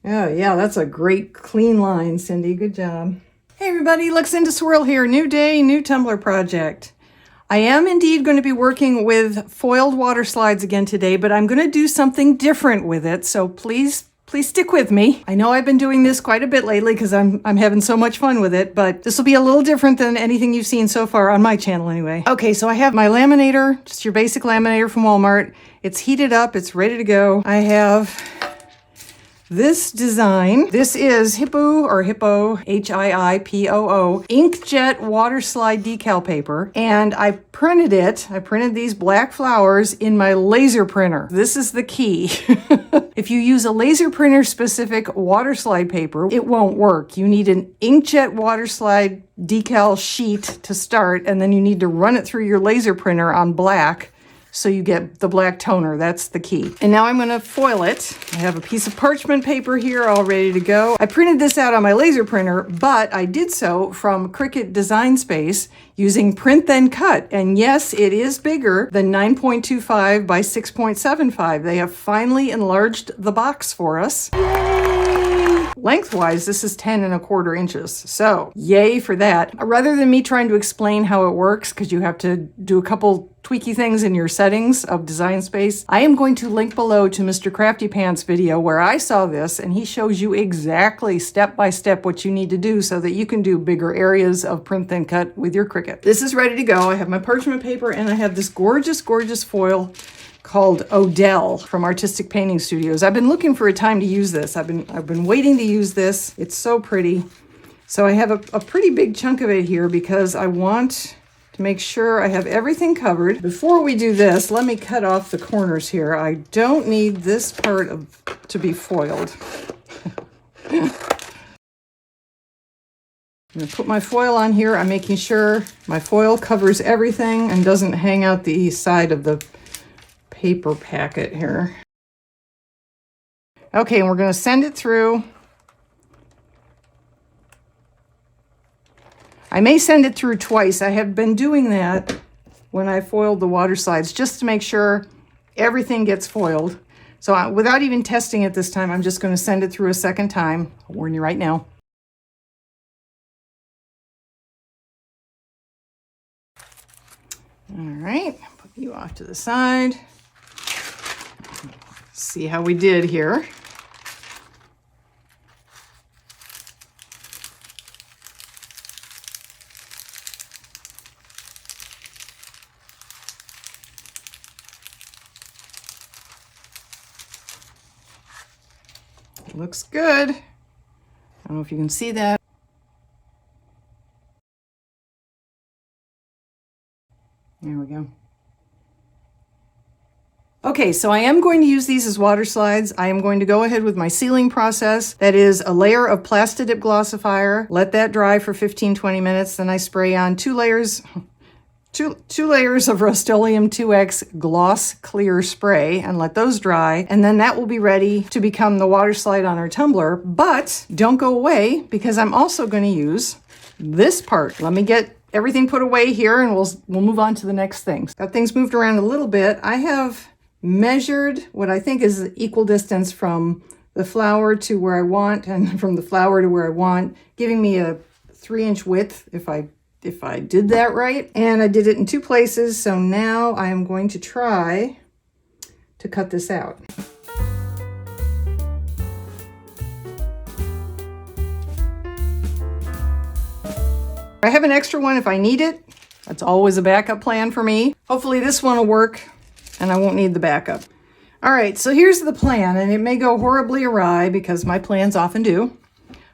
Oh yeah, that's a great clean line, Cindy. Good job. Hey everybody, Luxinda Swirl here. New day, new tumbler project. I am indeed going to be working with foiled water slides again today, but I'm going to do something different with it. So please stick with me. I know I've been doing this quite a bit lately because I'm having so much fun with it, but this will be a little different than anything you've seen so far on my channel anyway. Okay, so I have my laminator, just your basic laminator from Walmart. It's heated up, it's ready to go. I have this design. This is Hippo, H-I-I-P-O-O, inkjet water slide decal paper. And I printed it. I printed these black flowers in my laser printer. This is the key. If you use a laser printer specific water slide paper, it won't work. You need an inkjet water slide decal sheet to start, and then you need to run it through your laser printer on black so you get the black toner. That's the key. And now I'm gonna foil it. I have a piece of parchment paper here all ready to go. I printed this out on my laser printer, but I did so from Cricut Design Space using Print Then Cut. And yes, it is bigger than 9.25 by 6.75. They have finally enlarged the box for us. Yay! Lengthwise, this is 10 1/4 inches. So yay for that. Rather than me trying to explain how it works, because you have to do a couple tweaky things in your settings of Design Space, I am going to link below to Mr. Crafty Pants video where I saw this, and he shows you exactly step by step what you need to do so that you can do bigger areas of Print Then Cut with your Cricut. This is ready to go. I have my parchment paper and I have this gorgeous, gorgeous foil called Odell from Artistic Painting Studios. I've been looking for a time to use this. I've been waiting to use this. It's so pretty. So I have a pretty big chunk of it here because I want to make sure I have everything covered. Before we do this, let me cut off the corners here. I don't need this part to be foiled. I'm going to put my foil on here. I'm making sure my foil covers everything and doesn't hang out the side of the paper packet here. Okay, and we're going to send it through. I may send it through twice. I have been doing that when I foiled the water slides just to make sure everything gets foiled. So without even testing it this time, I'm just going to send it through a second time. I'll warn you right now. All right, put you off to the side. See how we did here. Looks good. I don't know if you can see that. There we go. Okay, so I am going to use these as water slides. I am going to go ahead with my sealing process. That is a layer of Plastidip glossifier. Let that dry for 15-20 minutes. Then I spray on two layers of Rust-Oleum 2X gloss clear spray and let those dry. And then that will be ready to become the water slide on our tumbler. But don't go away because I'm also going to use this part. Let me get everything put away here and we'll move on to the next things. Got things moved around a little bit. I have measured what I think is equal distance from the flower to where I want and from the flower to where I want, giving me a 3-inch width if I did that right. And I did it in 2 places. So now I am going to try to cut this out. I have an extra one if I need it. That's always a backup plan for me. Hopefully this one will work and I won't need the backup. All right, so here's the plan, and it may go horribly awry because my plans often do.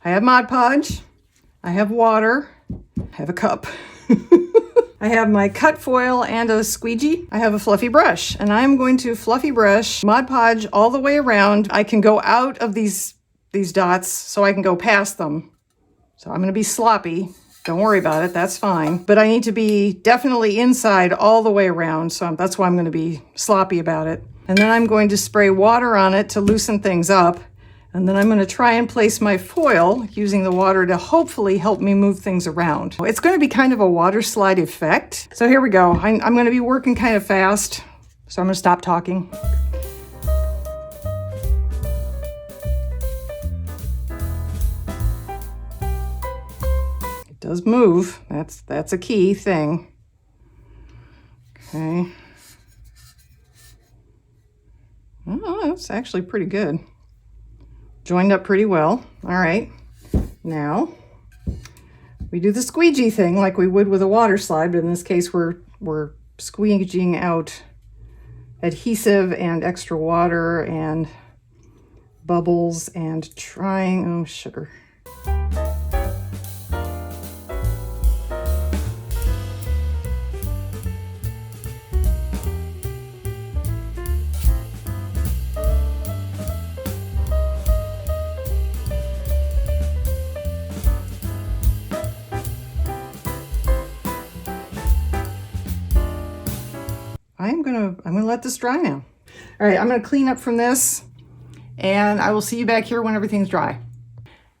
I have Mod Podge, I have water, I have a cup. I have my cut foil and a squeegee. I have a fluffy brush, and I'm going to fluffy brush Mod Podge all the way around. I can go out of these dots so I can go past them. So I'm going to be sloppy. Don't worry about it, that's fine. But I need to be definitely inside all the way around, so that's why I'm going to be sloppy about it. And then I'm going to spray water on it to loosen things up. And then I'm going to try and place my foil using the water to hopefully help me move things around. It's going to be kind of a water slide effect. So here we go. I'm going to be working kind of fast, so I'm going to stop talking. It does move. That's a key thing. Okay. Oh, that's actually pretty good. Joined up pretty well. All right. Now we do the squeegee thing like we would with a water slide, but in this case we're squeegeeing out adhesive and extra water and bubbles and trying, oh, sugar. I'm gonna let this dry now. All right, I'm gonna clean up from this and I will see you back here when everything's dry.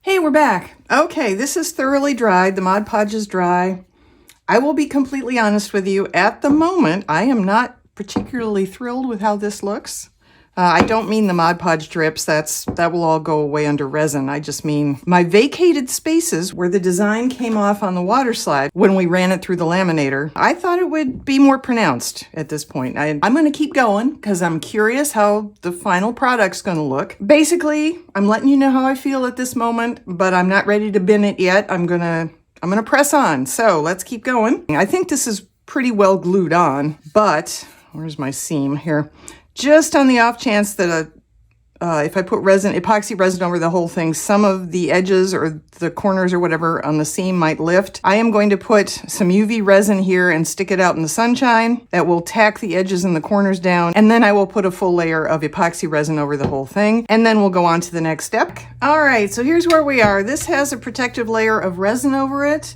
Hey, we're back. Okay, this is thoroughly dried. The Mod Podge is dry. I will be completely honest with you. At the moment, I am not particularly thrilled with how this looks. I don't mean the Mod Podge drips. That will all go away under resin. I just mean my vacated spaces where the design came off on the water slide when we ran it through the laminator. I thought it would be more pronounced at this point. I'm going to keep going because I'm curious how the final product's going to look. Basically, I'm letting you know how I feel at this moment, but I'm not ready to bin it yet. I'm going to press on. So let's keep going. I think this is pretty well glued on, but where's my seam here? Just on the off chance that if I put epoxy resin over the whole thing, some of the edges or the corners or whatever on the seam might lift. I am going to put some UV resin here and stick it out in the sunshine. That will tack the edges and the corners down. And then I will put a full layer of epoxy resin over the whole thing. And then we'll go on to the next step. All right, so here's where we are. This has a protective layer of resin over it.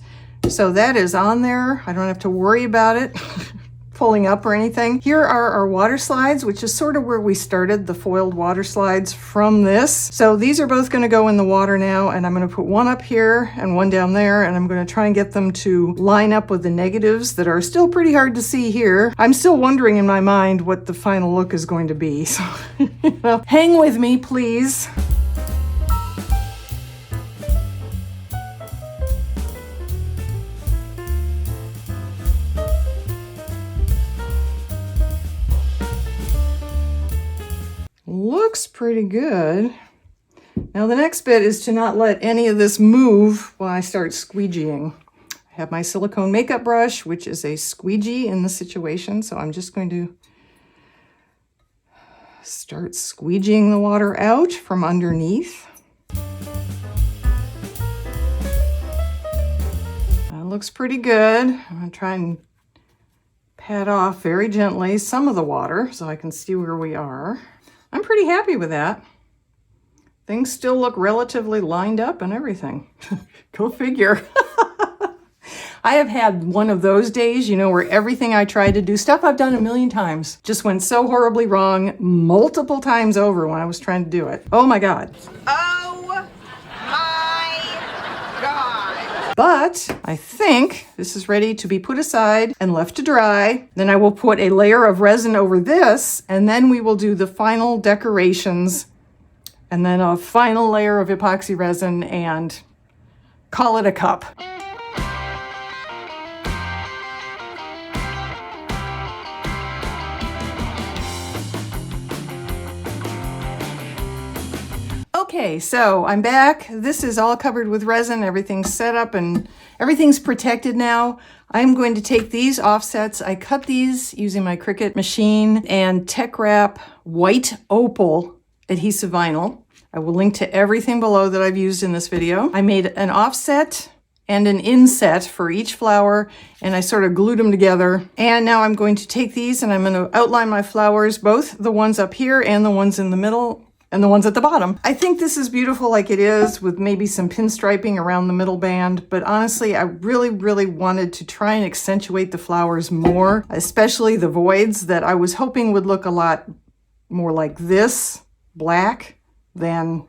So that is on there. I don't have to worry about it pulling up or anything. Here are our water slides, which is sort of where we started the foiled water slides from this. So these are both going to go in the water now, and I'm going to put one up here and one down there, and I'm going to try and get them to line up with the negatives that are still pretty hard to see here. I'm still wondering in my mind what the final look is going to be. So well, hang with me, please. Looks pretty good. Now the next bit is to not let any of this move while I start squeegeeing. I have my silicone makeup brush, which is a squeegee in this situation, so I'm just going to start squeegeeing the water out from underneath. That looks pretty good. I'm going to try and pat off very gently some of the water so I can see where we are. I'm pretty happy with that. Things still look relatively lined up and everything. Go figure. I have had one of those days, you know, where everything I tried to do, stuff I've done a million times, just went so horribly wrong multiple times over when I was trying to do it. Oh my God. Oh my God. But I think this is ready to be put aside and left to dry. Then I will put a layer of resin over this, and then we will do the final decorations, and then a final layer of epoxy resin, and call it a cup. Okay, so I'm back. This is all covered with resin. Everything's set up and everything's protected now. I'm going to take these offsets. I cut these using my Cricut machine and Tech Wrap white Opal adhesive vinyl. I will link to everything below that I've used in this video. I made an offset and an inset for each flower, and I sort of glued them together. And now I'm going to take these and I'm going to outline my flowers, both the ones up here and the ones in the middle and the ones at the bottom. I think this is beautiful like it is, with maybe some pinstriping around the middle band, but honestly, I really wanted to try and accentuate the flowers more, especially the voids that I was hoping would look a lot more like this, black, than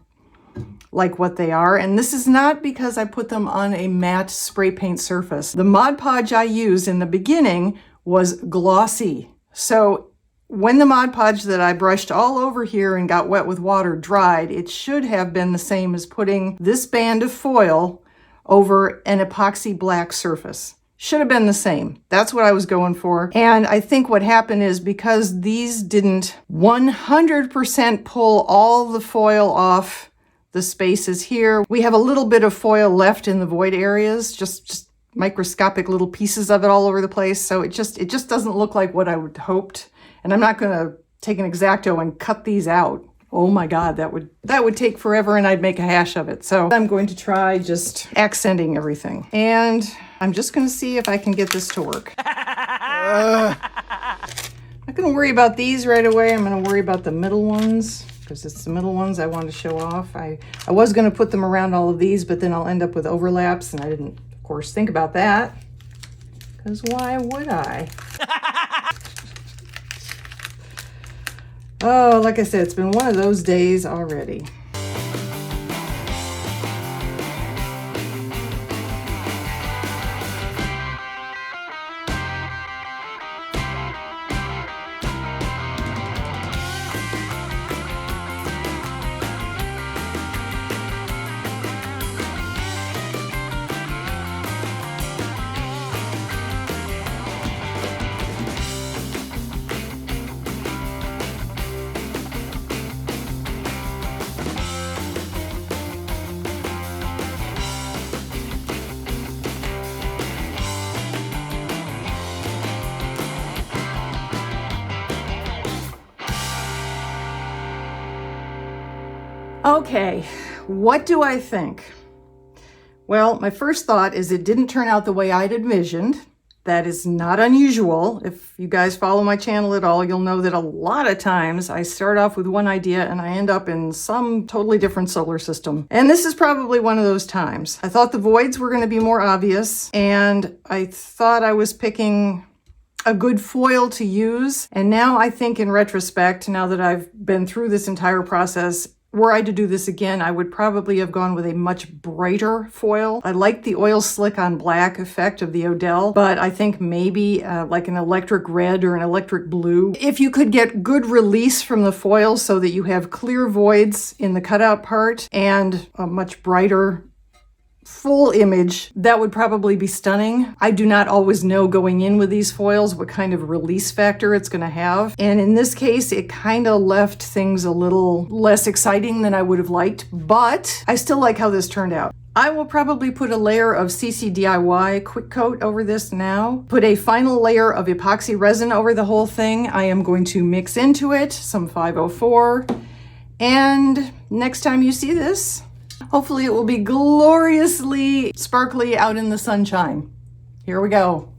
like what they are. And this is not because I put them on a matte spray paint surface. The Mod Podge I used in the beginning was glossy. So when the Mod Podge that I brushed all over here and got wet with water dried, it should have been the same as putting this band of foil over an epoxy black surface. Should have been the same. That's what I was going for. And I think what happened is because these didn't 100% pull all the foil off the spaces here, we have a little bit of foil left in the void areas, just microscopic little pieces of it all over the place. So it just doesn't look like what I would hoped. And I'm not gonna take an X-Acto and cut these out. Oh my God, that would take forever and I'd make a hash of it. So I'm going to try just accenting everything. And I'm just gonna see if I can get this to work. I'm not gonna worry about these right away. I'm gonna worry about the middle ones because it's the middle ones I want to show off. I was gonna put them around all of these, but then I'll end up with overlaps and I didn't, of course, think about that. Because why would I? Oh, like I said, it's been one of those days already. Okay, what do I think? Well, my first thought is it didn't turn out the way I'd envisioned. That is not unusual. If you guys follow my channel at all, you'll know that a lot of times I start off with one idea and I end up in some totally different solar system. And this is probably one of those times. I thought the voids were going to be more obvious, and I thought I was picking a good foil to use. And now I think in retrospect, now that I've been through this entire process, were I to do this again, I would probably have gone with a much brighter foil. I like the oil slick on black effect of the Odell, but I think maybe like an electric red or an electric blue. If you could get good release from the foil so that you have clear voids in the cutout part and a much brighter full image, that would probably be stunning. I do not always know going in with these foils what kind of release factor it's going to have. And in this case, it kind of left things a little less exciting than I would have liked, but I still like how this turned out. I will probably put a layer of CC DIY quick coat over this now, put a final layer of epoxy resin over the whole thing. I am going to mix into it some 504, and next time you see this, hopefully it will be gloriously sparkly out in the sunshine. Here we go.